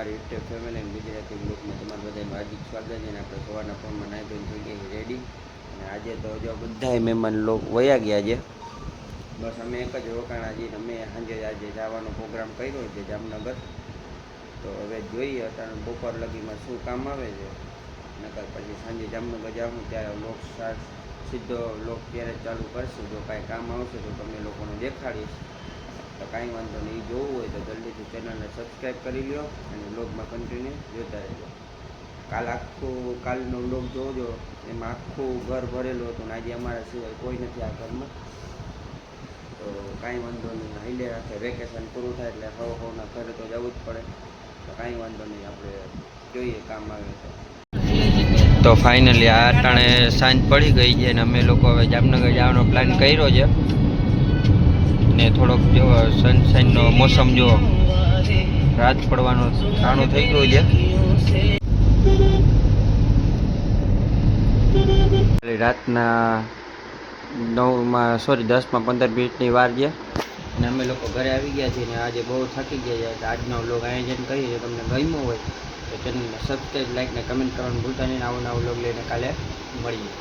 અમારી YouTube family અને ગુજરાતી બ્લોગમાં તમારું બધાનું હાર્દિક સ્વાગત છે. અને આપણે સવારના ફોનમાં નાહી ધોઈને થઈ ગઈ રેડી. અને આજે તો જો બધા મહેમાન લોક વયા ગયા છે. બસ અમે એક જ રોકાણા છીએ. અમે સાંજે આજે જવાનો પ્રોગ્રામ કર્યો છે જામનગર. તો હવે જોઈએ અત્યારે બપોર લગીમાં શું કામ આવે છે. નકર પછી સાંજે જામનગર જાઉં ત્યારે લોક સીધો લોક ત્યારે ચાલુ કરશું. જો કાંઈ કામ આવશે તો તમને લોકોને દેખાડીશ. તો કાંઈ વાંધો નહીં, જોવું હોય તો જલ્દીથી ચેનલને સબસ્ક્રાઈબ કરી લો અને વ્લોગમાં કન્ટિન્યુ જોતા રહેજો. કાલનો વ્લોગ જોજો, એમાં આખું ઘર ભરેલું હતું ને આજે અમારા સિવાય કોઈ નથી આ ઘરમાં. તો કાંઈ વાંધો નહીં, હાઈલે રાખે વેકેશન પૂરું થાય એટલે સૌના ઘરે તો જવું જ પડે. તો કાંઈ વાંધો નહીં, આપણે જોઈએ કામ આવે તો ફાઇનલી આ અટાણે સાંજ પડી ગઈ છે અને અમે લોકો હવે જામનગર જવાનો પ્લાન કર્યો છે. ને થોડોક જો સનશાઇનનો મોસમ જો રાત પડવાનો ટાણું થઈ ગયું છે. રાતના 10:15 વાર છે અને અમે લોકો ઘરે આવી ગયા છીએ. ને આજે બહુ થાકી ગયા છે. આજનો વ્લોગ આયોજન કરીએ. તમને ગમ્યો હોય તો ચેનલને સબસ્ક્રાઈબ, લાઈક ને કમેન્ટ કરવાનું ભૂલતા નહીં. આવો નવો વ્લોગ લઈને કાલે મળીએ.